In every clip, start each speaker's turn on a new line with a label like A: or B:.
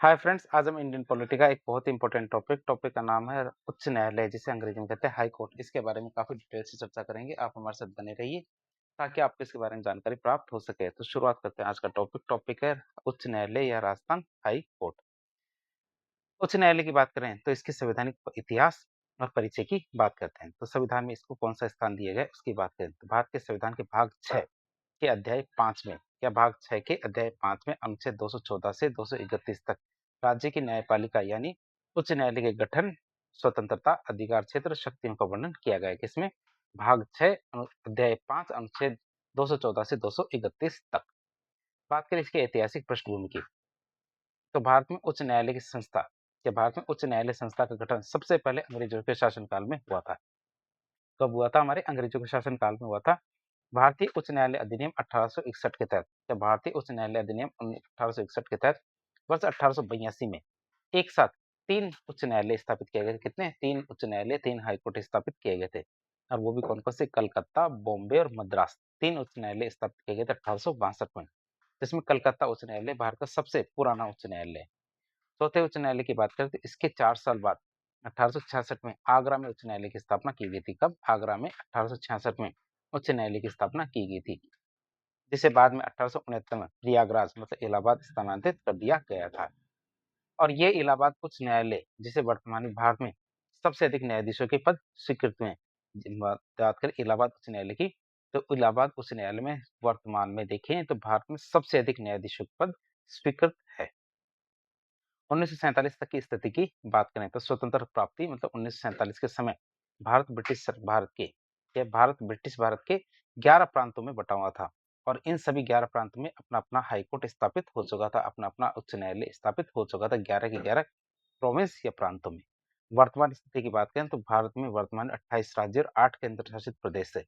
A: Hi friends, आज हम Indian polity का एक बहुत ही इंपॉर्टेंट टॉपिक का नाम है उच्च न्यायालय, जिसे अंग्रेजी में कहते हैं हाई कोर्ट। इसके बारे में काफी डिटेल से चर्चा करेंगे। आप हमारे साथ बने रहिए ताकि आपको इसके बारे में जानकारी प्राप्त हो सके। तो शुरुआत करते हैं। आज का टॉपिक है उच्च न्यायालय या राजस्थान हाई कोर्ट। उच्च न्यायालय की बात करें तो इसके संवैधानिक इतिहास और परिचय की बात करते हैं। तो संविधान में इसको कौन सा स्थान दिया गया उसकी बात करें तो भारत के संविधान के भाग 6 के अध्याय 5 में या भाग 6 के अध्याय 5 में अनुच्छेद 214 से 231 तक राज्य की न्यायपालिका यानी उच्च न्यायालय के गठन, स्वतंत्रता, अधिकार क्षेत्र, शक्तियों का वर्णन किया गया है। किसमें? भाग 6 अध्याय 5 अनुच्छेद 214 से 231 तक। बात करें इसके ऐतिहासिक पृष्ठभूमि की, तो भारत में उच्च न्यायालय की संस्था या भारत में उच्च न्यायालय संस्था का गठन सबसे पहले अंग्रेजों के शासनकाल में हुआ था। कब हुआ था? हमारे अंग्रेजों के शासनकाल में हुआ था। भारतीय उच्च न्यायालय अधिनियम 1861 के तहत या भारतीय उच्च न्यायालय अधिनियम 1861 के तहत वर्ष 1882 में एक साथ 3 उच्च न्यायालय स्थापित किए गए थे। कितने? 3 उच्च न्यायालय, 3 हाईकोर्ट स्थापित किए गए थे। और वो भी कौन-कौन से? कलकत्ता, बॉम्बे और मद्रास। 3 उच्च न्यायालय स्थापित किए गए थे 1862 में, जिसमें कलकत्ता उच्च न्यायालय भारत का सबसे पुराना उच्च न्यायालय है। चौथे उच्च न्यायालय की बात करें तो इसके 4 साल बाद 1866 में आगरा में उच्च न्यायालय की स्थापना की गई थी। कब? आगरा में 1866 में उच्च न्यायालय की स्थापना की गई थी, जिसे बाद में 1869 में प्रयागराज मतलब इलाहाबाद स्थानांतरित कर दिया गया था। और ये इलाहाबाद उच्च न्यायालय, जिसे वर्तमान में भारत में सबसे अधिक न्यायाधीशों के पद स्वीकृत हुए हैं। बात करें इलाहाबाद उच्च न्यायालय की, तो इलाहाबाद उच्च न्यायालय में वर्तमान में देखें तो भारत में सबसे अधिक न्यायाधीशों के पद स्वीकृत है। 1947 तक की स्थिति की बात करें तो स्वतंत्र प्राप्ति मतलब 1947 के समय भारत ब्रिटिश भारत के 11 प्रांतों में बटा हुआ था। और इन सभी 11 प्रांतों में अपना-अपना हाईकोर्ट स्थापित हो चुका था, अपना-अपना उच्च न्यायालय स्थापित हो चुका था 11 के 11 प्रोविंस या प्रांतों में। वर्तमान स्थिति की बात करें तो भारत में वर्तमान 28 राज्य और 8 केंद्र शासित प्रदेश है।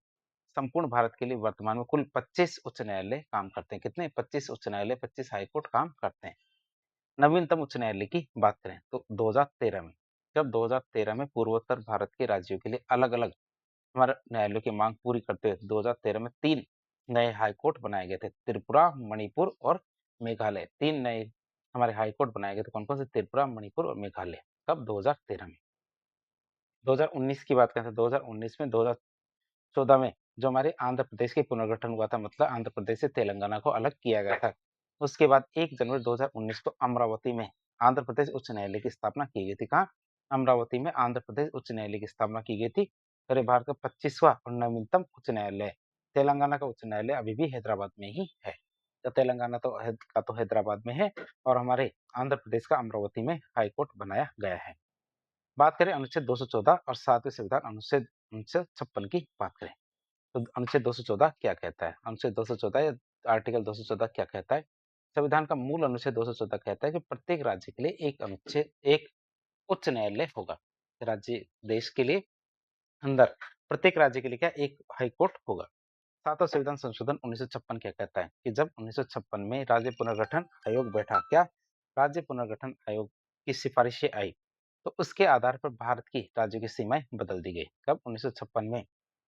A: संपूर्ण भारत के लिए वर्तमान में कुल 25 उच्च न्यायालय काम करते हैं। कितने? 25 उच्च न्यायालय, 25 हाईकोर्ट काम करते हैं। नवीनतम उच्च न्यायालय की बात करें तो 2013 में, जब 2013 में पूर्वोत्तर भारत के राज्यों के लिए अलग-अलग हमारे न्यायालयों की मांग पूरी करते हुए 2013 में 3 नए हाईकोर्ट बनाए गए थे। त्रिपुरा, मणिपुर और मेघालय। 3 नए हमारे हाईकोर्ट बनाए गए थे। कौन-कौन से? त्रिपुरा, मणिपुर और मेघालय। कब? 2013 में। 2019 की बात करें तो 2019 में 2014 में जो हमारे आंध्र प्रदेश के पुनर्गठन हुआ था, मतलब आंध्र प्रदेश से तेलंगाना को अलग किया गया था। उसके बाद 1 जनवरी 2019 को अमरावती में आंध्र प्रदेश उच्च न्यायालय की स्थापना की गई थी। कहाँ? अमरावती में आंध्र प्रदेश उच्च न्यायालय की स्थापना की गई थी। और ये भारत का 25वां और नवीनतम उच्च न्यायालय है। तेलंगाना का उच्च न्यायालय अभी भी हैदराबाद में ही है। तो तेलंगाना तो हैदराबाद में है और हमारे आंध्र प्रदेश का अमरावती में हाईकोर्ट बनाया गया है। बात करें अनुच्छेद 214 और 7वें संविधान अनुच्छेद 56 की बात करें तो अनुच्छेद 214 क्या कहता है? अनुच्छेद 214 या आर्टिकल 214 क्या कहता है? संविधान का मूल अनुच्छेद 214 कहता है कि प्रत्येक राज्य के लिए एक उच्च न्यायालय होगा। राज्य देश के लिए अंदर प्रत्येक राज्य के लिए क्या? एक हाई कोर्ट होगा। 7वां संविधान संशोधन 1956 क्या कहता है कि जब 1956 में राज्य पुनर्गठन आयोग बैठा, क्या? राज्य पुनर्गठन आयोग की सिफारिशें आई, तो उसके आधार पर भारत की राज्यों की सीमाएं बदल दी गई। कब? 1956 में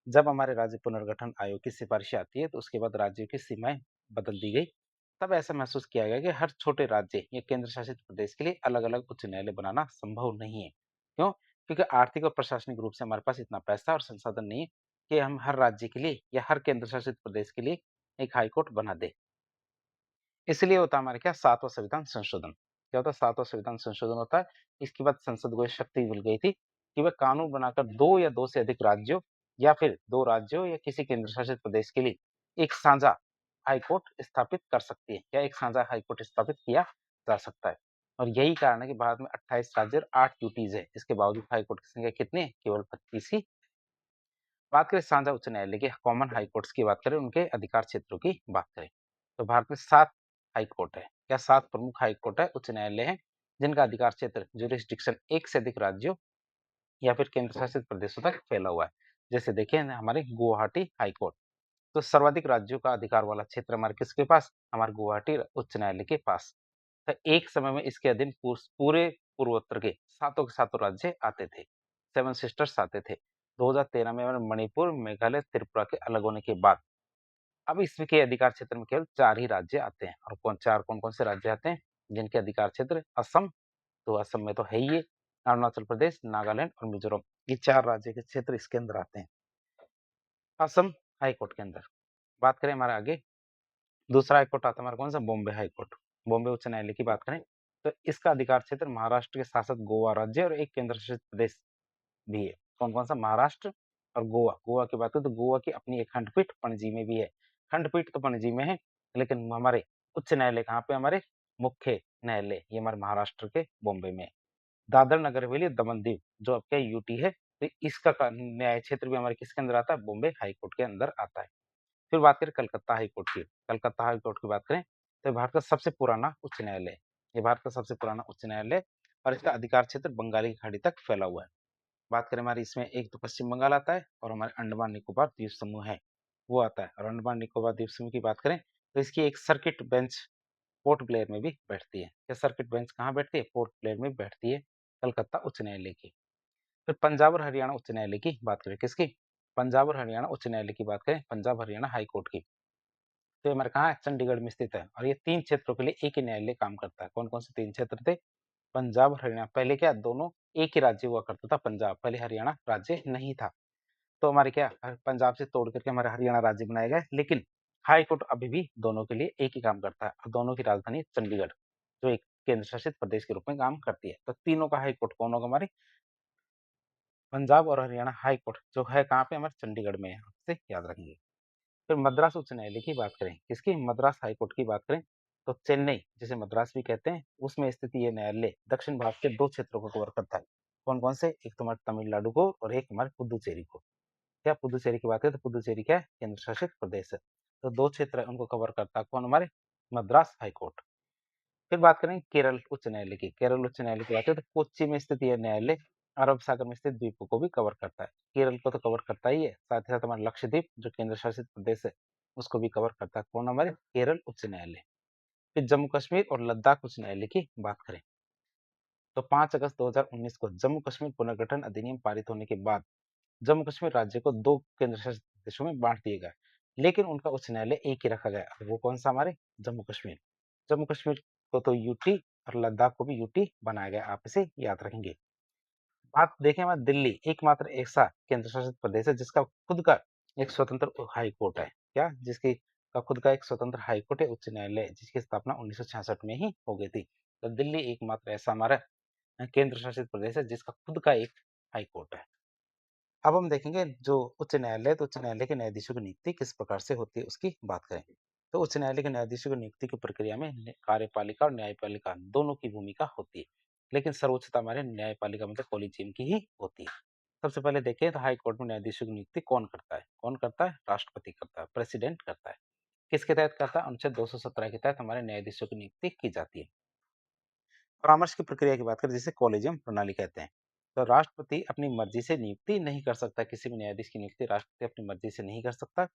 A: जब हमारे राज्य पुनर्गठन आयोग की सिफारिशें आती है तो उसके बाद राज्यों की सीमाएं बदल दी गई। तब ऐसा महसूस किया गया कि हर छोटे राज्य या केंद्र शासित प्रदेश के लिए अलग-अलग उच्च न्यायालय बनाना संभव नहीं है। क्यों? क्योंकि आर्थिक और प्रशासनिक रूप से हमारे पास इतना पैसा और संसाधन नहीं है कि हम हर राज्य के लिए या हर केंद्र शासित प्रदेश के लिए एक हाई कोर्ट बना दें। इसलिए होता है हमारे क्या? 7वां संविधान संशोधन। क्या होता है? 7वां संविधान संशोधन होता है। इसके बाद संसद को ये शक्ति मिल गई थी कि वह कानून बनाकर 2 या 2 से अधिक राज्यों या फिर 2 राज्यों या किसी केंद्र शासित प्रदेश के लिए एक साझा हाई कोर्ट स्थापित कर सकती है या एक साझा हाई कोर्ट स्थापित किया जा सकता है। और यही कारण है कि भारत में 28 राज्य और 8 यूटीज़ है। इसके बावजूद हाई कोर्ट की संख्या कितनी है? केवल 25 ही। बात करें साझा उच्च न्यायालय की, कॉमन हाई कोर्ट्स की बात करें, उनके अधिकार क्षेत्रों की बात करें, तो भारत में 7 हाई कोर्ट है या 7 प्रमुख हाई कोर्ट है, उच्च न्यायालय है, जिनका अधिकार क्षेत्र ज्यूरिसडिक्शन एक से अधिक राज्यों या फिर केंद्र शासित प्रदेशों तक फैला हुआ है। जैसे देखिए ना हमारे गुवाहाटी हाई कोर्ट, तो सर्वाधिक राज्यों का अधिकार वाला क्षेत्र हमारे किसके पास? हमारे गुवाहाटी उच्च न्यायालय के पास। तो एक समय में इसके अधीन पूरे पूर्वोत्तर के सातों राज्य आते थे, 7 सिस्टर्स आते थे। 2013 में मणिपुर, मेघालय, त्रिपुरा के अलग होने के बाद अब इसके अधिकार क्षेत्र में केवल 4 ही राज्य आते हैं। और कौन 4 कौन-कौन से राज्य आते हैं? जिनके अधिकार क्षेत्र असम, तो असम में तो है ही ये, अरुणाचल प्रदेश, नागालैंड और मिजोरम, ये 4 राज्य के क्षेत्र इसके अंदर आते हैं, असम हाई कोर्ट के अंदर। बात करें हमारे आगे, दूसरा हाई कोर्ट आता है हमारा कौन सा, बॉम्बे हाई कोर्ट। बॉम्बे उच्च न्यायालय की बात करें तो इसका अधिकार क्षेत्र महाराष्ट्र के शासक गोवा राज्य और एक केंद्र शासित प्रदेश भी है। कौन कौन सा, महाराष्ट्र और गोवा। गोवा की बात करें तो गोवा की अपनी एक खंडपीठ पणजी में भी है, खंडपीठ तो पणजी में है, लेकिन हमारे उच्च न्यायालय कहाँ पे, हमारे मुख्य न्यायालय ये हमारे महाराष्ट्र के बॉम्बे में। दादर नगर हवेली दमन दीव जो आपका यूटी है, तो इसका न्याय क्षेत्र भी हमारे किसके अंदर आता है, बॉम्बे हाई कोर्ट के अंदर आता है। फिर बात करें कलकत्ता हाई कोर्ट की, कलकत्ता हाई कोर्ट की बात करें तो भारत का सबसे पुराना उच्च न्यायालय है, ये भारत का सबसे पुराना उच्च न्यायालय और इसका अधिकार क्षेत्र बंगाली की खाड़ी तक फैला हुआ है। बात करें हमारी इसमें, एक तो पश्चिम बंगाल आता है और हमारे अंडमान निकोबार द्वीप समूह है वो आता है, और अंडमान निकोबार द्वीप समूह की बात करें तो इसकी एक सर्किट बेंच पोर्ट ब्लेयर में भी बैठती है। ये सर्किट बेंच कहाँ बैठती है, पोर्ट ब्लेयर में बैठती है कलकत्ता उच्च न्यायालय की। फिर पंजाब और हरियाणा उच्च न्यायालय की बात करें, किसकी, पंजाब और हरियाणा उच्च न्यायालय की बात करें, पंजाब हरियाणा हाई कोर्ट की, तो हमारे कहाँ है, चंडीगढ़ में स्थित है, और ये 3 क्षेत्रों के लिए एक ही न्यायालय काम करता है। कौन कौन से 3 क्षेत्र थे, पंजाब और हरियाणा। पहले क्या दोनों एक ही राज्य हुआ करता था पंजाब, पहले हरियाणा राज्य नहीं था, तो हमारे क्या पंजाब से तोड़ करके हमारे हरियाणा राज्य बनाया गया, लेकिन हाई कोर्ट अभी भी दोनों के लिए एक ही काम करता है, और दोनों की राजधानी चंडीगढ़ जो एक केंद्र शासित प्रदेश के रूप में काम करती है। तो तीनों का हाई कोर्ट कौन होगा, हमारे पंजाब और हरियाणा हाई कोर्ट जो है कहाँ पे, हमारे चंडीगढ़ में है, आपसे याद रखेंगे। फिर मद्रास उच्च न्यायालय की बात करें, किसकी, मद्रास हाई कोर्ट की बात करें तो चेन्नई जिसे मद्रास भी कहते हैं उसमें स्थित ये न्यायालय दक्षिण भारत के 2 क्षेत्रों को कवर करता है। कौन कौन से, एक तो हमारे तमिलनाडु को और एक हमारे पुदुचेरी को। क्या पुदुचेरी की बात करें तो पुदुचेरी क्या है, केंद्र शासित प्रदेश है, तो 2 क्षेत्र है उनको कवर करता है कौन, हमारे मद्रास हाई कोर्ट। फिर बात करें केरल उच्च न्यायालय की, केरल उच्च न्यायालय की बात करें तो कोच्चि में स्थित यह न्यायालय अरब सागर में स्थित द्वीपों को भी कवर करता है। केरल को तो कवर करता ही है, साथ ही साथ हमारे लक्षद्वीप जो केंद्र शासित प्रदेश है उसको भी कवर करता है कौन, हमारे केरल उच्च न्यायालय। फिर जम्मू कश्मीर और लद्दाख उच्च न्यायालय की बात करें तो 5 अगस्त 2019 को जम्मू कश्मीर पुनर्गठन अधिनियम पारित होने के बाद जम्मू कश्मीर राज्य को 2 केंद्र शासित प्रदेशों में बांट दिए गए, लेकिन उनका उच्च न्यायालय एक ही रखा गया, और वो कौन सा, हमारे जम्मू कश्मीर। जम्मू कश्मीर को तो यूटी और लद्दाख को भी यूटी बनाया गया, आप इसे याद रखेंगे। बात देखें हमारे दिल्ली एकमात्र ऐसा केंद्र शासित प्रदेश है जिसका खुद का एक स्वतंत्र हाई कोर्ट है, क्या, जिसकी का खुद का एक स्वतंत्र हाई कोर्ट है, उच्च न्यायालय, जिसकी स्थापना 1966 में ही हो गई थी। तो दिल्ली एकमात्र ऐसा हमारा केंद्र शासित प्रदेश है जिसका खुद का एक हाई कोर्ट है। अब हम देखेंगे जो उच्च न्यायालय, तो उच्च न्यायालय के न्यायाधीशों की नियुक्ति किस प्रकार से होती है उसकी बात करें। तो उच्च न्यायालय के न्यायाधीशों की नियुक्ति की प्रक्रिया में कार्यपालिका और न्यायपालिका दोनों की भूमिका होती है, लेकिन सर्वोच्चता हमारे न्यायपालिका मतलब कॉलेजियम की ही होती है। सबसे पहले देखें तो हाई कोर्ट में न्यायाधीशों की नियुक्ति कौन करता है, कौन करता है, राष्ट्रपति करता है, प्रेसिडेंट करता है। किसके तहत करता है, अनुच्छेद 217 के तहत हमारे न्यायाधीशों की नियुक्ति की जाती है। परामर्श की प्रक्रिया की बात करें जिसे कॉलेजियम प्रणाली कहते हैं, तो राष्ट्रपति अपनी मर्जी से नियुक्ति नहीं कर सकता, किसी भी न्यायाधीश की नियुक्ति राष्ट्रपति अपनी मर्जी से नहीं कर सकता।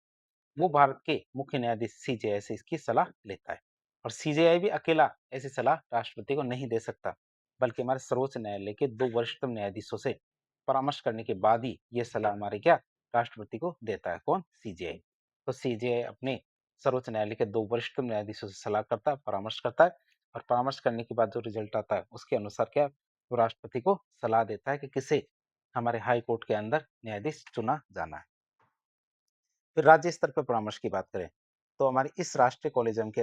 A: वो भारत के मुख्य न्यायाधीश सीजेआई से इसकी सलाह लेता है, और सीजेआई भी अकेला ऐसी सलाह राष्ट्रपति को नहीं दे सकता, बल्कि हमारे सर्वोच्च न्यायालय के 2 वरिष्ठतम न्यायाधीशों से परामर्श करने के बाद ही ये सलाह हमारे क्या राष्ट्रपति को देता है, कौन, सीजेआई। तो सीजेआई अपने सर्वोच्च न्यायालय के 2 वरिष्ठतम न्यायाधीशों से सलाह करता है, परामर्श करता है, और परामर्श करने के बाद जो रिजल्ट आता है उसके अनुसार क्या वो राष्ट्रपति को सलाह देता है कि किसे हमारे हाई कोर्ट के अंदर न्यायाधीश चुना जाना है। फिर राज्य स्तर पर परामर्श की बात करें तो हमारी इस राष्ट्रीय कॉलेजियम के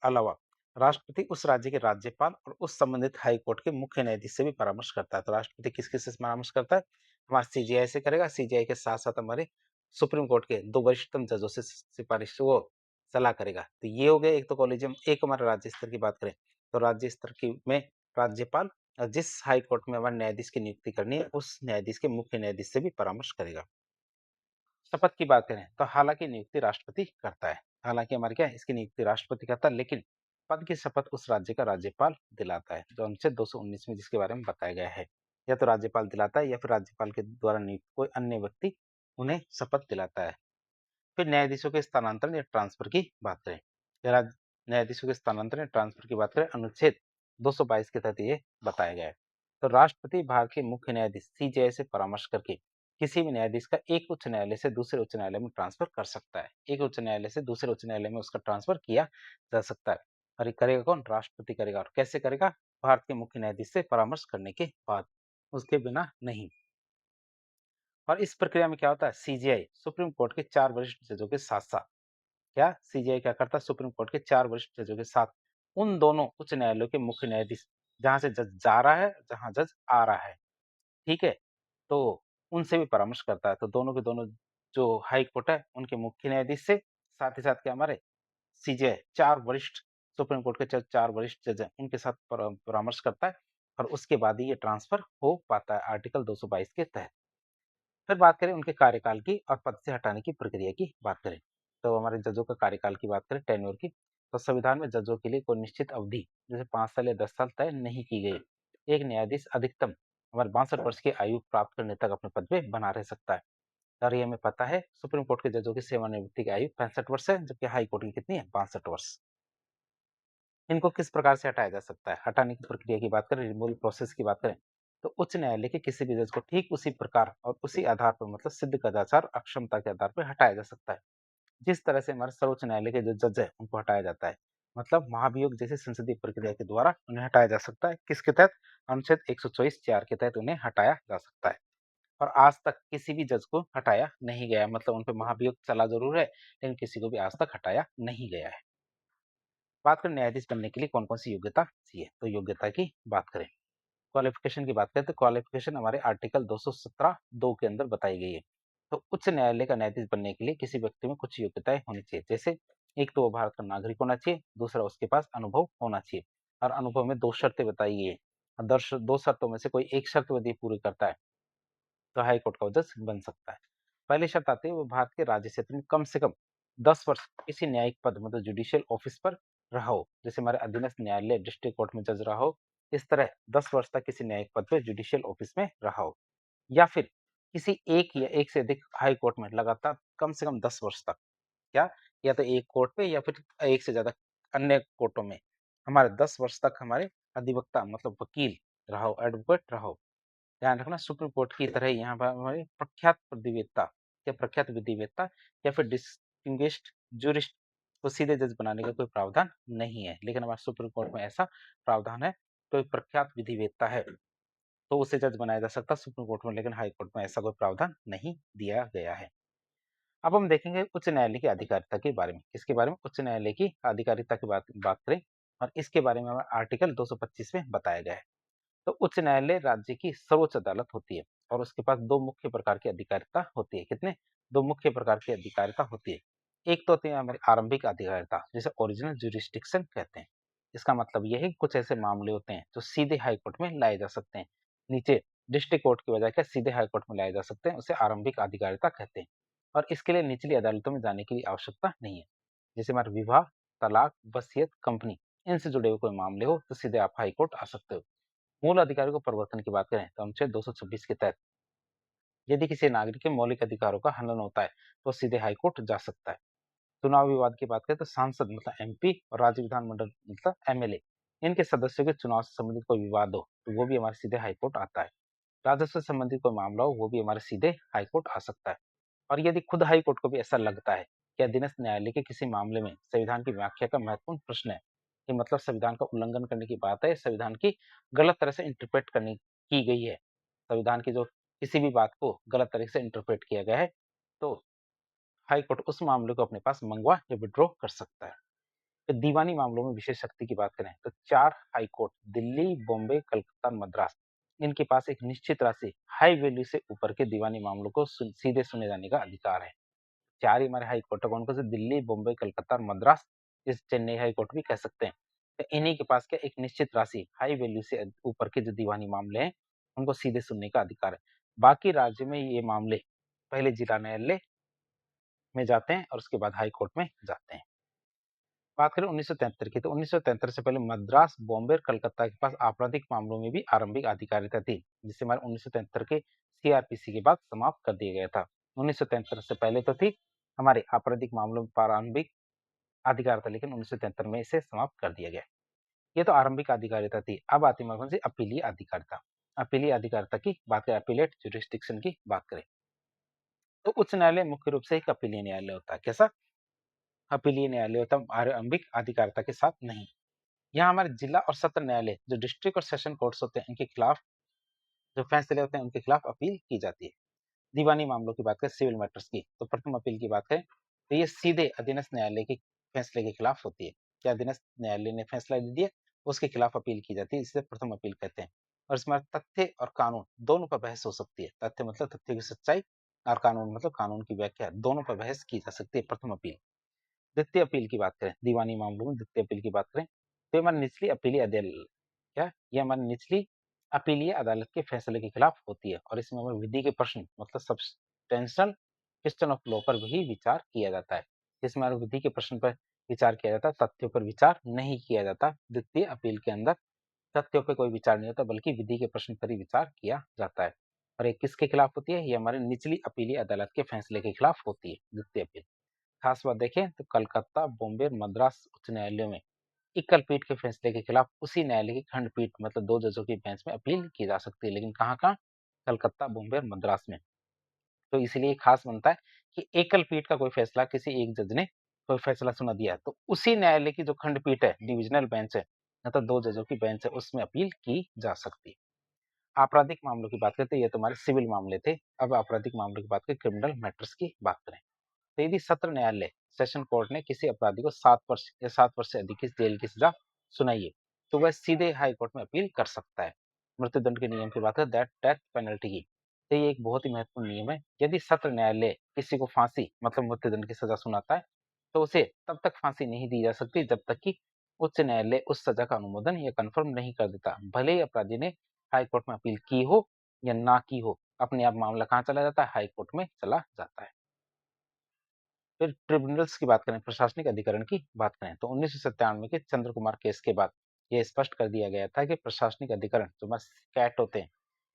A: अलावा राष्ट्रपति उस राज्य के राज्यपाल और उस संबंधित हाई कोर्ट के मुख्य न्यायाधीश से भी परामर्श करता है। तो राष्ट्रपति किस किस से परामर्श करता है, हमारे सीजीआई से करेगा, सीजीआई के साथ साथ हमारे सुप्रीम कोर्ट के 2 वरिष्ठतम जजों से सिफारिश वो सलाह करेगा। तो ये हो गया एक तो कॉलेजियम। एक हमारे राज्य स्तर की बात करें तो राज्य स्तर की में राज्यपाल जिस हाई कोर्ट में हमारे न्यायाधीश की नियुक्ति करनी है उस न्यायाधीश के मुख्य न्यायाधीश से भी परामर्श करेगा। शपथ की बात करें तो हालांकि नियुक्ति राष्ट्रपति करता है, हालांकि हमारे क्या है इसकी नियुक्ति राष्ट्रपति करता है, लेकिन पद की शपथ उस राज्य का राज्यपाल दिलाता है, जो अनुच्छेद 219 में जिसके बारे में बताया गया है। या तो राज्यपाल दिलाता है या फिर राज्यपाल के द्वारा नियुक्त कोई अन्य व्यक्ति उन्हें शपथ दिलाता है। फिर न्यायाधीशों के स्थानांतरण या ट्रांसफर की बात करें, या न्यायाधीशों के स्थानांतरण या ट्रांसफर की बात करें, अनुच्छेद 222 के तहत ये बताया गया है। तो राष्ट्रपति भारत के मुख्य न्यायाधीश सीजेआई से परामर्श करके किसी भी न्यायाधीश का एक उच्च न्यायालय से दूसरे उच्च न्यायालय में ट्रांसफर कर सकता है, एक उच्च न्यायालय से दूसरे उच्च न्यायालय में उसका ट्रांसफर किया जा सकता है। और ये करेगा कौन? राष्ट्रपति करेगा। और कैसे करेगा? भारत के मुख्य न्यायाधीश से परामर्श करने के बाद, उसके बिना नहीं। और इस प्रक्रिया में क्या होता है? सीजेआई सुप्रीम कोर्ट के 4 वरिष्ठ जजों के साथ-साथ, क्या सीजेआई क्या करता है? सुप्रीम कोर्ट के 4 वरिष्ठ जजों के साथ उन दोनों उच्च न्यायालयों के मुख्य न्यायाधीश, जहाँ से जज जा रहा है, जहाँ जज आ रहा है, ठीक है? तो उनसे भी परामर्श करता है। तो दोनों के दोनों जो हाई कोर्ट है, उनके मुख्य न्यायाधीश से, साथ ही साथ क्या हमारे सीजेआई 4 वरिष्ठ सुप्रीम कोर्ट के 4 वरिष्ठ जज हैं, उनके साथ परामर्श करता है और उसके बाद ही ये ट्रांसफर हो पाता है आर्टिकल 222 के तहत। फिर बात करें उनके कार्यकाल की और पद से हटाने की प्रक्रिया की बात करें, तो हमारे जजों का कार्यकाल की बात करें, टेन्योर की, तो संविधान में जजों के लिए कोई निश्चित अवधि जैसे 5 साल या 10 साल तय नहीं की गई। एक न्यायाधीश अधिकतम हमारे 62 वर्ष की आयु प्राप्त करने तक अपने पद पे बना रह सकता है। और ये हमें पता है सुप्रीम कोर्ट के जजों की सेवानिवृत्ति की आयु 65 वर्ष है, जबकि हाई कोर्ट की कितनी है? 62 वर्ष। इनको किस प्रकार से हटाया जा सकता है? हटाने की प्रक्रिया की बात करें, रिमूवल प्रोसेस की बात करें, तो उच्च न्यायालय के किसी भी जज को ठीक उसी प्रकार और उसी आधार पर, मतलब सिद्ध कदाचार अक्षमता के आधार पर हटाया जा सकता है, जिस तरह से हमारे सर्वोच्च न्यायालय के जो जज है उनको हटाया जाता है। मतलब महाभियोग जैसी संसदीय प्रक्रिया के द्वारा उन्हें हटाया जा सकता है। किसके तहत? अनुच्छेद 124(4) के तहत उन्हें हटाया जा सकता है। और आज तक किसी भी जज को हटाया नहीं गया, मतलब उन पे महाभियोग चला जरूर है, लेकिन किसी को भी आज तक हटाया नहीं गया है। बात करें न्यायाधीश बनने के लिए कौन कौन सी योग्यता चाहिए, तो योग्यता की बात करें, क्वालिफिकेशन की बात करें, तो क्वालिफिकेशन हमारे आर्टिकल 217(2) के अंदर बताई गई है। तो उच्च न्यायालय का न्यायाधीश बनने के लिए किसी व्यक्ति में कुछ योग्यताएं होनी चाहिए, जैसे एक तो वो भारत का नागरिक होना चाहिए, दूसरा उसके पास अनुभव होना चाहिए। और अनुभव में 2 शर्तें बताई गई है। 2 शर्तों में से कोई एक शर्त यदि पूरी करता है तो हाई कोर्ट का वो जज बन सकता है। पहली शर्त आती है वो भारत के राज्य क्षेत्र में कम से कम 10 वर्ष किसी न्यायिक पद, मतलब जुडिशियल ऑफिस पर रहा हो। जैसे हमारे अधीनस्थ न्यायालय डिस्ट्रिक्ट कोर्ट में जज रहा हो, इस तरह 10 वर्ष तक किसी न्यायिक पद पे जुडिशियल ऑफिस में रहा हो। या फिर किसी एक या एक से अधिक हाई कोर्ट में लगातार कम से कम 10 वर्ष तक, क्या, या तो एक कोर्ट पे या फिर एक से ज्यादा अन्य कोर्टों में हमारे 10 वर्ष तक हमारे अधिवक्ता, मतलब वकील रहा हो, एडवोकेट रहा हो। ध्यान रखना सुप्रीम कोर्ट की तरह यहाँ पर हमारे प्रख्यात प्रतिवेदता या प्रख्यात विधिवेत्ता या फिर डिस्टिंग्विश्ड जूरिस्ट को सीधे जज बनाने का कोई प्रावधान नहीं है, लेकिन हमारे सुप्रीम कोर्ट में ऐसा प्रावधान है। कोई प्रख्यात विधिवेत्ता है तो उसे जज बनाया जा सकता है सुप्रीम कोर्ट में, लेकिन हाई कोर्ट में ऐसा कोई प्रावधान नहीं दिया गया है। अब हम देखेंगे उच्च न्यायालय की अधिकारिता के बारे में। किसके बारे में? उच्च न्यायालय की अधिकारिता की बात करें, और इसके बारे में हमारे आर्टिकल 225 में बताया गया है। तो उच्च न्यायालय राज्य की सर्वोच्च अदालत होती है और उसके पास 2 मुख्य प्रकार की अधिकारिता होती है। कितने? 2 मुख्य प्रकार की अधिकारिता होती है। एक तो होती है हमारी आरंभिक अधिकारिता, जिसे ओरिजिनल ज्यूरिसडिक्शन कहते हैं। इसका मतलब यह है कि कुछ ऐसे मामले होते हैं जो सीधे हाई कोर्ट में लाए जा सकते हैं। नीचे डिस्ट्रिक्ट कोर्ट की बजाय क्या सीधे हाई कोर्ट में लाए जा सकते हैं, उसे आरंभिक अधिकारिता कहते हैं। और इसके लिए निचली अदालतों में जाने की आवश्यकता नहीं है। जैसे हमारे विवाह, तलाक, वसीयत, कंपनी, इनसे जुड़े हुए कोई मामले हो तो सीधे आप हाई कोर्ट आ सकते हो। मूल अधिकारों को परिवर्तन की बात करें तो अनुच्छेद 226 के तहत यदि किसी नागरिक के मौलिक अधिकारों का हनन होता है तो सीधे हाईकोर्ट जा सकता है। चुनाव विवाद की बात करें तो सांसद मतलब एमपी और राज्य विधानमंडल मतलब एमएलए, इनके सदस्यों के चुनाव से संबंधित कोई विवाद हो तो वो भी हमारे सीधे हाईकोर्ट आता है। राजस्व से संबंधित कोई मामला हो वो भी हमारे सीधे हाईकोर्ट आ सकता है। और यदि खुद हाईकोर्ट को भी ऐसा लगता है कि अधीनस्थ न्यायालय के किसी मामले में संविधान की व्याख्या का महत्वपूर्ण प्रश्न है, कि मतलब संविधान का उल्लंघन करने की बात है, संविधान की गलत तरह से इंटरप्रेट करने की गई है, संविधान की जो किसी भी बात को गलत तरीके से इंटरप्रेट किया गया है, तो हाई कोर्ट उस मामले को अपने पास मंगवा या विड्रॉ कर सकता है। तो दीवानी मामलों में विशेष शक्ति की बात करें तो 4 हाई कोर्ट दिल्ली, बॉम्बे, कलकत्ता, मद्रास, इनके पास एक निश्चित राशि हाई वैल्यू से ऊपर के दीवानी मामलों को सीधे सुने जाने का अधिकार है। 4 ही हमारे हाई कोर्ट है, कौन कौन से? दिल्ली, बॉम्बे, कलकत्ता और मद्रास, जिसे चेन्नई हाई कोर्ट भी कह सकते हैं। तो इन्हीं के पास क्या एक निश्चित राशि हाई वैल्यू से ऊपर के जो दीवानी मामले हैं उनको सीधे सुनने का अधिकार है। बाकी राज्य में ये मामले पहले जिला न्यायालय में जाते हैं और उसके बाद हाई कोर्ट में जाते हैं। बात करें 1973 की, तो 1973 से पहले मद्रास, बॉम्बे और कलकत्ता के पास आपराधिक मामलों में भी आरंभिक अधिकारिता थी, जिसे हमारे 1973 के सीआरपीसी के बाद समाप्त कर दिया गया था। 1973 से पहले तो थी हमारे आपराधिक मामलों में प्रारंभिक अधिकारिता, लेकिन 1973 में इसे समाप्त कर दिया गया। ये तो आरंभिक अधिकारिता थी। अब आती है कौन सी? अपीलीय अधिकारिता। अपीलीय अधिकारिता की बात करें, अपीलेट जुरिस्डिक्शन की बात करें, तो उच्च न्यायालय मुख्य रूप से एक अपीलीय न्यायालय होता है। कैसा? अपीलीय न्यायालय होता है, आरंभिक अधिकारिता के साथ नहीं। यहाँ हमारे जिला और सत्र न्यायालय जो डिस्ट्रिक्ट और सेशन कोर्ट्स होते हैं इनके खिलाफ जो फैसले होते हैं उनके खिलाफ अपील की जाती है। दीवानी मामलों की बात करें, सिविल मैटर्स की, तो प्रथम अपील की बात करें तो ये सीधे अधीनस्थ न्यायालय के फैसले के खिलाफ होती है। क्या अधीनस्थ न्यायालय ने फैसला दे दिया उसके खिलाफ अपील की जाती है, इसे प्रथम अपील कहते हैं। और इसमें तथ्य और कानून दोनों पर बहस हो सकती है। तथ्य मतलब तथ्य की सच्चाई और कानून मतलब कानून की व्याख्या, दोनों पर बहस की जा सकती है प्रथम अपील। द्वितीय अपील की बात करें, दीवानी मामलों में द्वितीय अपील की बात करें तो ये हमारी निचली अपीली अदालत, क्या ये हमारी निचली अपीलीय अदालत के फैसले के खिलाफ होती है और इसमें हमें विधि के प्रश्न मतलब सब्सटेंशियल क्वेश्चन ऑफ लॉ पर भी विचार किया जाता है। जिसमें हमारे विधि के प्रश्न पर विचार किया जाता है, तथ्यों पर विचार नहीं किया जाता। द्वितीय अपील के अंदर तथ्यों पर कोई विचार नहीं होता बल्कि विधि के प्रश्न पर ही विचार किया जाता है। और ये किसके खिलाफ होती है? ये हमारे निचली अपीली अदालत के फैसले के खिलाफ होती है द्वितीय अपील। खास बात देखें तो कलकत्ता, बॉम्बे और मद्रास उच्च न्यायालयों में एकल पीठ के फैसले के खिलाफ उसी न्यायालय की खंडपीठ मतलब 2 जजों की बेंच में अपील की जा सकती है। लेकिन कहाँ-कहाँ? कलकत्ता, बॉम्बे और मद्रास में। तो इसलिए खास बनता है कि एकल पीठ का कोई फैसला किसी एक जज ने कोई फैसला सुना दिया तो उसी न्यायालय की जो खंडपीठ है, डिविजनल बेंच है, मतलब 2 जजों की बेंच है, उसमें अपील की जा सकती है। आपराधिक मामलों की बात करते हैं, ये तो हमारे सिविल मामले थे। अब आपराधिक मामलों की बात करें, क्रिमिनल मैटर्स की बात करें। तो यदि सत्र न्यायालय सेशन कोर्ट ने किसी अपराधी को 7 वर्ष या 7 वर्ष से अधिक की जेल की सजा सुनाई है तो वह सीधे हाई कोर्ट में अपील कर सकता है। मृत्युदंड के नियम की बात है, दैट डेथ पेनल्टी की, तो ये एक बहुत ही महत्वपूर्ण नियम है। यदि सत्र न्यायालय किसी को फांसी मतलब मृत्युदंड की सजा सुनाता है तो उसे तब तक फांसी नहीं दी जा सकती जब तक कि उच्च न्यायालय उस सजा का अनुमोदन या कंफर्म नहीं कर देता। भले ही अपराधी ने हाई कोर्ट में अपील की हो या ना की हो, अपने आप मामला कहाँ चला जाता है? हाई कोर्ट में चला जाता है। फिर ट्रिब्यूनल्स की बात करें, प्रशासनिक अधिकरण की बात करें तो 1997 के चंद्र कुमार केस के बाद यह स्पष्ट कर दिया गया था कि प्रशासनिक अधिकरण जो हमारे कैट होते हैं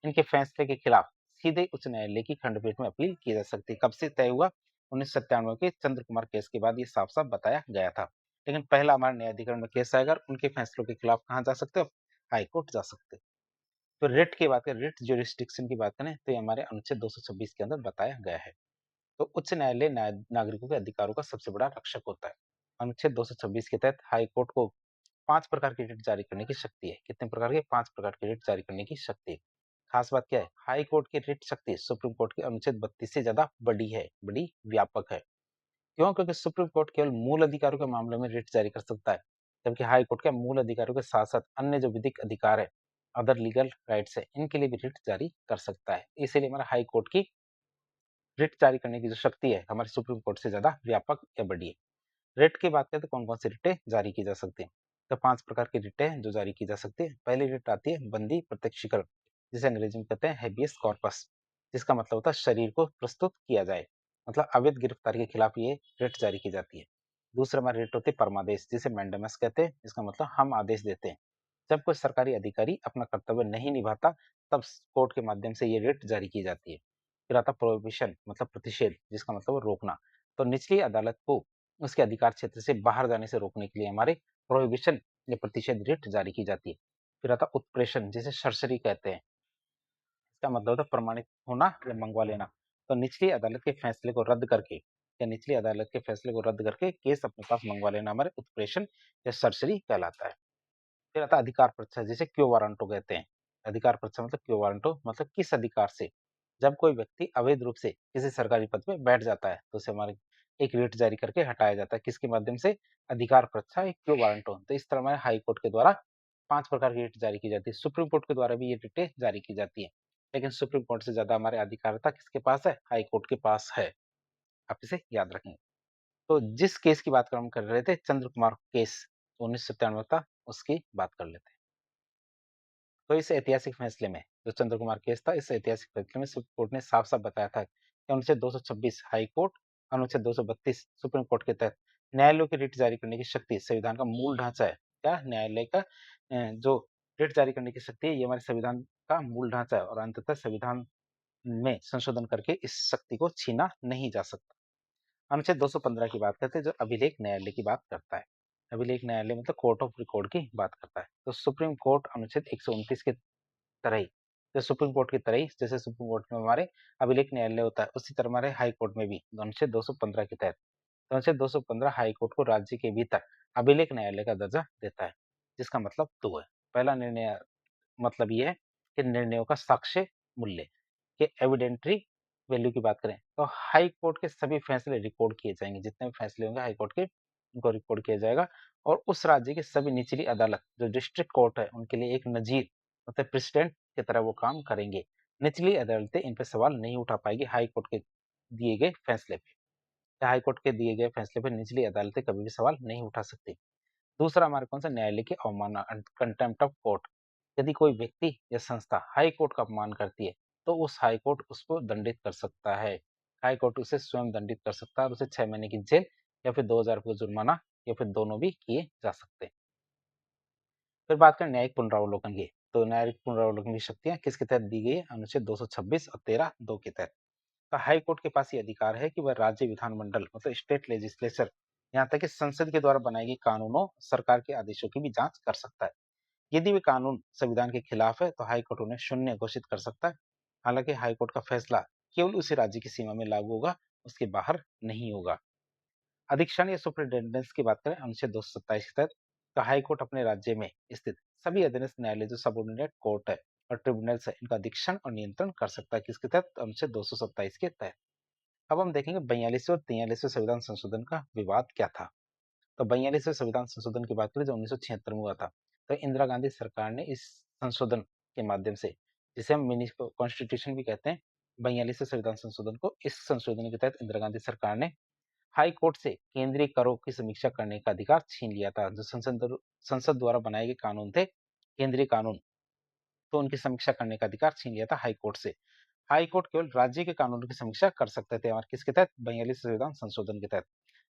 A: इनके फैसले के खिलाफ सीधे उच्च न्यायालय की खंडपीठ में अपील की जा सकती है। कब से तय हुआ? 1997 के चंद्र कुमार केस के बाद ये साफ साफ बताया गया था। लेकिन पहला हमारे न्यायाधिकरण में केस आएगा, उनके फैसलों के खिलाफ कहाँ जा सकते हो? हाई कोर्ट जा सकते हो। तो रिट की बात करें, रिट ज्यूरिसडिक्शन की बात करें तो ये हमारे अनुच्छेद 226 के अंदर बताया गया है। तो उच्च न्यायालय नागरिकों के अधिकारों का सबसे बड़ा रक्षक होता है। अनुच्छेद 226 के तहत हाई कोर्ट को 5 प्रकार की रिट जारी करने की शक्ति है। कितने प्रकार के? 5 प्रकार की रिट जारी करने की शक्ति है। खास बात क्या है? हाई कोर्ट की रिट शक्ति सुप्रीम कोर्ट के अनुच्छेद 32 से ज्यादा बड़ी है, बड़ी व्यापक है। क्यों? क्योंकि सुप्रीम कोर्ट केवल मूल अधिकारों के मामले में रिट जारी कर सकता है, जबकि हाई कोर्ट के मूल अधिकारों के साथ साथ अन्य जो विधिक अधिकार है, अदर लीगल राइट्स है, इनके लिए भी रिट जारी कर सकता है। इसीलिए हमारा हाई कोर्ट की रिट जारी करने की जो शक्ति है हमारे सुप्रीम कोर्ट से ज्यादा व्यापक या बड़ी है। रिट की बात करें तो कौन कौन सी रिटें जारी की जा सकती है? तो 5 प्रकार की रिटें हैं जो जारी की जा सकती है। पहली रिट आती है बंदी प्रत्यक्षीकरण, जिसे अंग्रेजी में कहते हैं हेबियस कॉर्पस, जिसका मतलब होता है शरीर को प्रस्तुत किया जाए, मतलब अवैध गिरफ्तारी के खिलाफ ये रिट जारी की जाती है। दूसरा हमारी रिट होती है परमादेश, जिसे मैंडेमस कहते हैं, इसका मतलब हम आदेश देते हैं। जब कोई सरकारी अधिकारी अपना कर्तव्य नहीं निभाता तब कोर्ट के माध्यम से ये रिट जारी की जाती है। फिर आता प्रोहिबिशन मतलब प्रतिषेध, जिसका मतलब रोकना। तो निचली अदालत को उसके अधिकार क्षेत्र से बाहर जाने से रोकने के लिए हमारे प्रोहिबिशन या प्रतिषेध रिट जारी की जाती है। फिर आता उत्प्रेषण, जिसे सरसरी कहते हैं, इसका मतलब होता है प्रमाणित होना या मंगवा लेना। तो निचली अदालत के फैसले को रद्द करके या निचली अदालत के फैसले को रद्द करके केस अपने पास मंगवा लेना हमारे उत्प्रेषण या सरसरी कहलाता है। फिर आता है अधिकार परीक्षा, जिसे क्यो वारंटो कहते हैं। अधिकार परीक्षा मतलब क्यो वारंटो मतलब किस अधिकार से? जब कोई व्यक्ति अवैध रूप से किसी सरकारी पद पे बैठ जाता है तो उसे हमारे एक रिट जारी करके हटाया जाता है। किसके माध्यम से? अधिकार परीक्षा, एक क्यो वारंटो। तो इस तरह हमारे हाई कोर्ट के द्वारा 5 प्रकार की रिट जारी की जाती है। सुप्रीम कोर्ट के द्वारा भी ये रिटें जारी की जाती है। लेकिन सुप्रीम कोर्ट से ज्यादा हमारे अधिकारिता किसके पास है? हाई कोर्ट के पास है। आप इसे याद रखेंगे। तो जिस केस की बात हम कर रहे थे, चंद्र कुमार केस 1997 था, उसकी बात कर लेते हैं। तो इस ऐतिहासिक फैसले में जो चंद्र कुमार केस था, इस ऐतिहासिक फैसले में सुप्रीम कोर्ट ने साफ-साफ बताया था कि अनुच्छेद 226 हाई कोर्ट, अनुच्छेद 232 सुप्रीम कोर्ट के तहत न्यायालयों की रिट जारी करने की शक्ति संविधान का मूल ढांचा है। क्या? न्यायालय का जो रिट जारी करने की शक्ति है, ये हमारे संविधान का मूल ढांचा है और अंततः संविधान में संशोधन करके इस शक्ति को छीना नहीं जा सकता। अनुच्छेद 215 की बात करते हैं जो अभिलेख न्यायालय की बात करता है। अभिलेख न्यायालय मतलब कोर्ट ऑफ रिकॉर्ड की बात करता है। तो सुप्रीम कोर्ट अनुच्छेद 129 के तरह ही, तो सुप्रीम कोर्ट की तरह ही जैसे सुप्रीम कोर्ट में हमारे अभिलेख न्यायालय होता है, उसी तरह हमारे हाई कोर्ट में भी अनुच्छेद 215 के तहत, तो अनुच्छेद 215 हाई कोर्ट को राज्य के भीतर अभिलेख न्यायालय का दर्जा देता है। जिसका मतलब 2 है। पहला निर्णय मतलब ये है कि निर्णयों का साक्ष्य मूल्य, कि एविडेंटरी वैल्यू की बात करें तो हाई कोर्ट के सभी फैसले रिकॉर्ड किए जाएंगे। जितने भी फैसले होंगे हाई कोर्ट के, उनको रिकॉर्ड किया जाएगा। और उस राज्य की सभी निचली अदालत जो डिस्ट्रिक्ट कोर्ट है उनके लिए एक नजीर मतलब प्रेसिडेंट की तरह वो काम करेंगे। निचली अदालतें इन पे सवाल नहीं उठा पाएगी हाई कोर्ट के दिए गए फैसले पे। हाई कोर्ट के दिए गए फैसले पर निचली अदालतें कभी भी सवाल नहीं उठा सकती। दूसरा हमारे कौन सा, न्यायालय की अवमानना, कंटेम्प्ट ऑफ कोर्ट। यदि कोई व्यक्ति या संस्था हाई कोर्ट का अपमान करती है तो उस हाई कोर्ट उसको दंडित कर सकता है। हाई कोर्ट उसे स्वयं दंडित कर सकता है और उसे 6 महीने की जेल या फिर 2000 रुपये जुर्माना या फिर दोनों भी किए जा सकते हैं। फिर बात करें न्यायिक पुनरावलोकन की, तो न्यायिक पुनरावलोकन की शक्तियां किसके तहत दी गई है, अनुच्छेद 226 और 13(2) के तहत। तो हाई कोर्ट के पास ये अधिकार है कि वह राज्य विधानमंडल मतलब स्टेट लेजिस्लेचर, यहाँ तक कि संसद के द्वारा बनाई गई कानूनों, सरकार के आदेशों की भी जांच कर सकता है। यदि वे कानून संविधान के खिलाफ है तो हाईकोर्ट उन्हें शून्य घोषित कर सकता है। हालांकि हाईकोर्ट का फैसला केवल उसी राज्य की सीमा में लागू होगा, उसके बाहर नहीं होगा। अधीक्षण या सुपरिटेंडेंस की बात करें अनुच्छेद 227 के तहत, तो हाईकोर्ट अपने राज्य में स्थित सभी अधीनस्थ न्यायालय जो सबऑर्डिनेट कोर्ट है और ट्रिब्यूनल्स है, इनका अधीक्षण और नियंत्रण कर सकता है। किसके तहत, अनुच्छेद 227 के तहत। अब हम देखेंगे 42वें और 43वें संविधान संशोधन का विवाद क्या था। तो 42वें संविधान संशोधन की बात करें जो 1976 में हुआ था, तो इंदिरा गांधी सरकार ने इस संशोधन के माध्यम से, जिसे हम मिनी कॉन्स्टिट्यूशन भी कहते हैं, 42वें संविधान संशोधन को, इस संशोधन के तहत इंदिरा गांधी सरकार ने हाई कोर्ट से केंद्रीय करों की समीक्षा करने का अधिकार छीन लिया था। जो संसद द्वारा बनाए गए कानून थे, केंद्रीय कानून, तो उनकी समीक्षा करने का अधिकार छीन लिया था हाई कोर्ट से। हाई कोर्ट केवल राज्य के कानूनों की समीक्षा कर सकते थे, और किसके तहत, 42 संविधान संशोधन के तहत।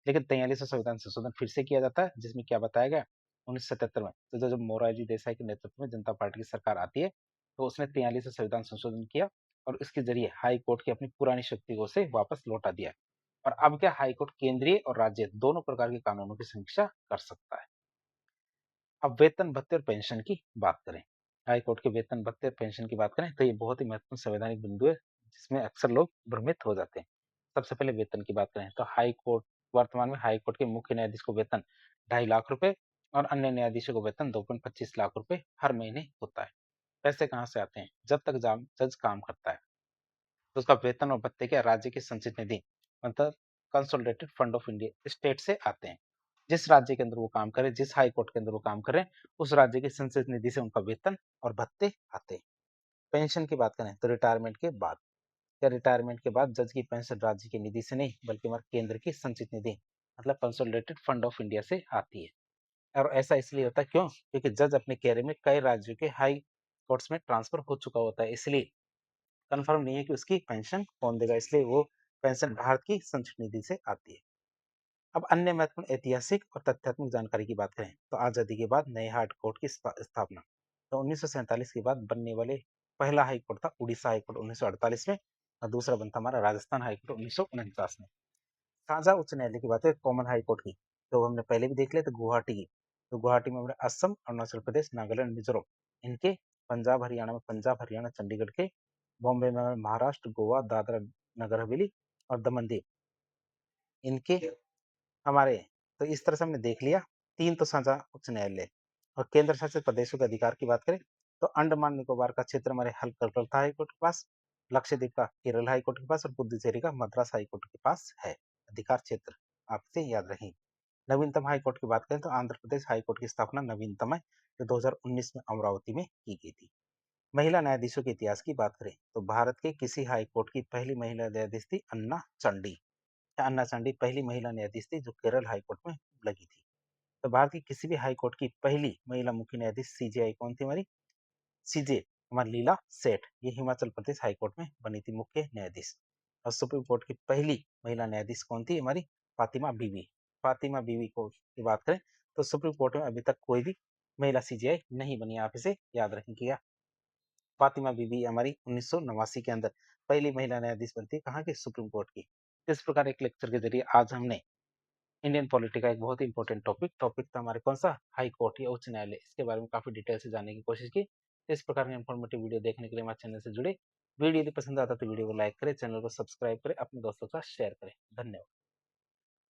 A: लेकिन 43वां संविधान संशोधन फिर से किया जाता है, जिसमें क्या बताया गया 1977 में, तो जब मोरारजी देसाई के नेतृत्व में जनता पार्टी की सरकार आती है तो उसने 43वां संविधान संशोधन किया और इसके जरिए हाई कोर्ट की अपनी पुरानी शक्ति को से वापस लौटा दिया। और अब क्या, हाई कोर्ट केंद्रीय और राज्य दोनों प्रकार के कानूनों की समीक्षा कर सकता है। अब वेतन भत्ते और पेंशन की बात करें, हाई कोर्ट के वेतन भत्ते और पेंशन की बात करें तो ये बहुत ही महत्वपूर्ण संवैधानिक बिंदु है, जिसमें अक्सर लोग भ्रमित हो जाते हैं। सबसे पहले वेतन की बात करें तो हाई कोर्ट, वर्तमान में हाई कोर्ट के मुख्य न्यायाधीश को वेतन 2.5 लाख रुपए और अन्य न्यायाधीशों को वेतन 2.25 लाख रुपए हर महीने होता है। पैसे कहाँ से आते हैं, जब तक जज काम करता है तो उसका वेतन और भत्ते क्या, राज्य की संचित निधि मतलब consolidated fund of India, state से आते हैं। जिस राज्य के अंदर वो काम करे, जिस हाई कोर्ट के अंदर वो काम करे, उस राज्य की संचित निधि से उनका वेतन और भत्ते आते हैं। पेंशन की बात करें तो रिटायरमेंट के बाद, या रिटायरमेंट के बाद जज की पेंशन राज्य की निधि से नहीं बल्कि हमारे केंद्र की संचित निधि मतलब कंसोलिडेटेड फंड ऑफ इंडिया से आती है। और ऐसा इसलिए होता है क्यों, क्योंकि जज अपने कैरियर में कई राज्यों के हाई कोर्ट्स में ट्रांसफर हो चुका होता है, इसलिए कंफर्म नहीं है कि उसकी पेंशन कौन देगा, इसलिए वो पेंशन भारत की संचित निधि से आती है। अब अन्य महत्वपूर्ण ऐतिहासिक और तथ्यात्मक जानकारी की बात करें तो आजादी के बाद नए हाई कोर्ट की स्थापना, तो 1947 के बाद बनने वाले पहला हाई कोर्ट था उड़ीसा हाई कोर्ट 1948 में, और दूसरा बनता हमारा राजस्थान हाई कोर्ट 1949 में। साझा उच्च न्यायालय की बात है कॉमन हाई कोर्ट की, तो हमने पहले भी देख लिया, तो गुवाहाटी की, तो गुवाहाटी में हमारे असम, अरुणाचल प्रदेश, नागालैंड, मिजोरम, इनके, पंजाब हरियाणा में पंजाब हरियाणा चंडीगढ़ के, बॉम्बे में महाराष्ट्र, गोवा, दादरा नगर हवेली और दमन दीव, इनके हमारे। तो इस तरह से हमने देख लिया 3 तो साझा उच्च न्यायालय। और केंद्र शासित प्रदेशों के अधिकार की बात करें तो अंडमान निकोबार का क्षेत्र हमारे कलकत्ता हाई कोर्ट के पास, लक्षद्वीप का केरल हाई कोर्ट के पास और पुडुचेरी का मद्रास हाई कोर्ट के पास है अधिकार क्षेत्र, आपसे याद रही। नवीनतम हाई कोर्ट की बात करें तो आंध्र प्रदेश हाई कोर्ट की स्थापना नवीनतम है, जो 2019 में अमरावती में की गई थी। महिला न्यायाधीशों के इतिहास की बात करें तो भारत के किसी हाई कोर्ट की पहली महिला न्यायाधीश थी अन्ना चंडी। अन्ना चांडी पहली महिला न्यायाधीश थी जो केरल हाई कोर्ट में लगी थी। तो भारत की किसी भी हाई कोर्ट की पहली महिला मुख्य न्यायाधीश सीजेआई कौन थी हमारी, सीजे हमारी लीला सेठ, ये हिमाचल प्रदेश हाई कोर्ट में बनी थी मुख्य न्यायाधीश। और सुप्रीम कोर्ट की पहली महिला न्यायाधीश कौन थी हमारी, फातिमा बीवी। फातिमा बीवी को की बात करें तो सुप्रीम कोर्ट में अभी तक कोई भी महिला सीजेआई नहीं बनी, आप इसे याद रखेंगे। फातिमा बीबी हमारी 1989 के अंदर पहली महिला न्यायाधीश बनती है, कहाँ की, सुप्रीम कोर्ट की। इस प्रकार एक लेक्चर के जरिए आज हमने इंडियन पॉलिटी का एक बहुत ही इंपॉर्टेंट टॉपिक था हमारे कौन सा, हाई कोर्ट या उच्च न्यायालय, इसके बारे में काफी डिटेल से जानने की कोशिश की। इस प्रकार के इंफॉर्मेटिव वीडियो देखने के लिए हमारे चैनल से जुड़े। वीडियो यदि पसंद आता तो वीडियो को लाइक करें, चैनल को सब्सक्राइब करें, अपने दोस्तों के साथ शेयर करें। धन्यवाद।